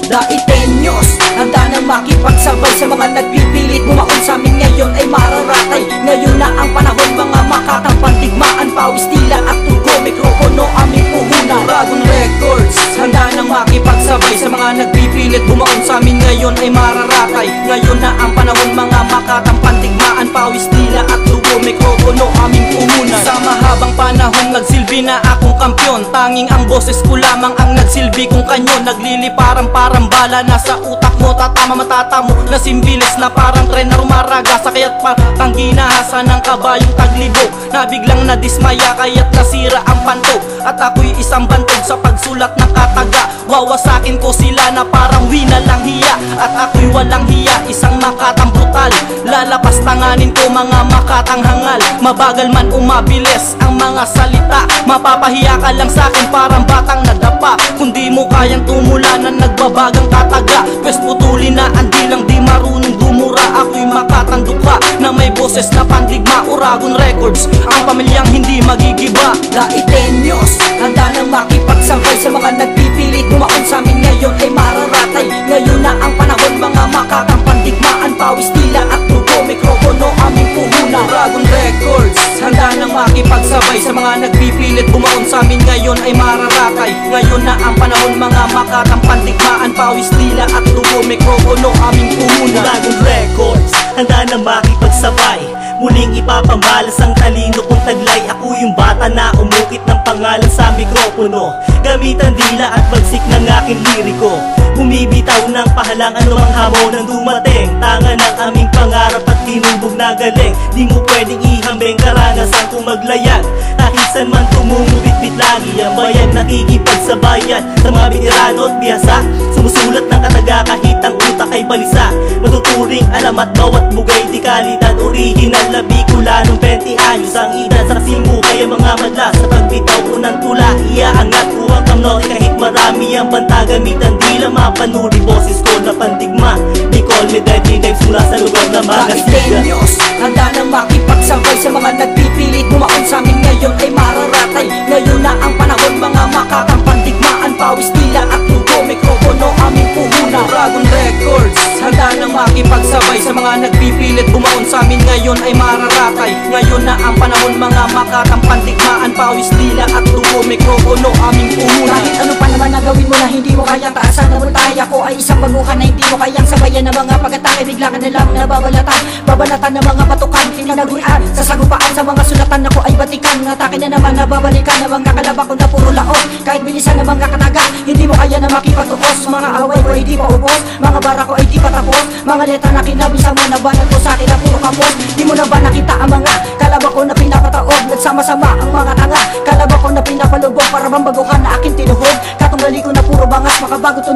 Daitenyos, handa nang makipagsabay sa mga nagpipilit bumaon sa amin ngayon ay mararatay. Ngayon na ang panahon, mga makatang pandigmaan, pawis tila at tugo, mikropono aming puhunan. Dragon Records, handa nang makipagsabay sa mga nagpipilit bumaon sa amin ngayon ay mararatay. Ngayon na ang panahon, mga makatang pandigmaan, pawis tila at tugo, mikropono aming puhunan. Sa mahabang panahon nagsilbi na akong kampyon, tanging ang boses ko lamang ang nagsilbi kong kanyon. Nagliliparang parang bala nasa utak mo, tatama matata mo na simbilis na parang tren na rumaraga. Sa kaya't parang ginahasa ng kabayong taglibo, na biglang nadismaya kaya't nasira ang panto. At ako'y isang bantog sa pagsulat ng kataga, wawasakin ko sila na parang wina lang hiya. At ako'y walang hiya, isang makatang brutal, lalapas tanganin ko mga makatang hangal. Mabagal man umabilis ang mga salita, mapapahiya ka lang sa'kin parang batang nadapa. Kung di mo kayang tumulanan, nagbabagang tataga, pwes putulin na ang dilang di marunong dumura. Ako'y makatandukha na may boses na pandigma, Dragon Records, ang pamilyang hindi magigiba. Daitenyos, handa nang makipagsabay sa mga nagpipilit bumaon sa amin ngayon ay mararatay. Ngayon na ang panahon, mga makatang pandigmaan, pawis tila at tugo, mikropono aming puhunan. Dragon Records, handa nang makipagsabay sa mga nagpipilit bumaon sa amin ngayon ay mararatay. Ngayon na ang panahon, mga makatang pandigmaan, pawis tila at tugo, mikropono aming puhunan. Dragon Records, handa nang makipagsabay, muling ipapamalas ang talino kong taglay. Ako yung bata na umukit ng pangalan sa mikropono, gamitan dila at bagsik ng aking liriko. Bumibitaw ng pahalang anumang hamon ang dumating, tanga ng aming pangarap at tinubog na galing. Di mo pwedeng ihambing karanasan kung maglayag, kahit saan man tumumubit-bit lagi ang bayan. Nakikipagsabayan sa mga veterano at bihasa, sumusulat ng kataga kahit ang utak ay balisa. Matuturing alamat bawat bugay di kalidad, original na bikula nung 20 anyos ang edad. Sa kasimbo kaya mga madla sa pagbitaw ko ng tula, iaangat ko ang kamnori kahit marami ang banta, gamitan dila mapanuri boses ko na pandigma. They call me Deadly Knives mula sa lugar na magasiga. Daitenyos, handa nang makipagsabay sa mga nagpipilit bumaon sa amin ngayon ay mararatay. Ngayon na ang panahon, mga makatang pandigmaan, pawis tila at tugo, mikropono aming puhunan. Dragon Records, handa nang makipagsabay sa mga nagpipilit bumaon sa amin ngayon ay mararatay. Ngayon na ang panahon, mga makatang pandigmaan, pawis tila at tugo, mikropono aming puhunan. Kahit ano pa naman na gawin mo na hindi mo kayang taasan, namuntay ako ay isang baguhan na hindi mo kayang sabayan ng mga pag-atake. Bigla ka na lang nababalatan, babalatan ng mga patukan, kinanaguan sa sagupaan sa mga sulatan. Ako ay batikan, atake na naman nababalikan ng mga kalaba ko na puro laos. Kahit bilisan ng mga kataga, hindi mo kaya na makipagtukos. Mga away ko ay di pa ubos, mga bara ko ay di pa tapos. Mga letra na kinabisa mo, nabanat ko sa akin na puro kapos. Di mo na ba nakita ang mga kalaba ko na pinapataog? Nagsama-sama ang mga tanga, kalaba ko na pinapalubog para bang baguhan na aking tinuhod. Katunggali ko na puro bangas, makabago to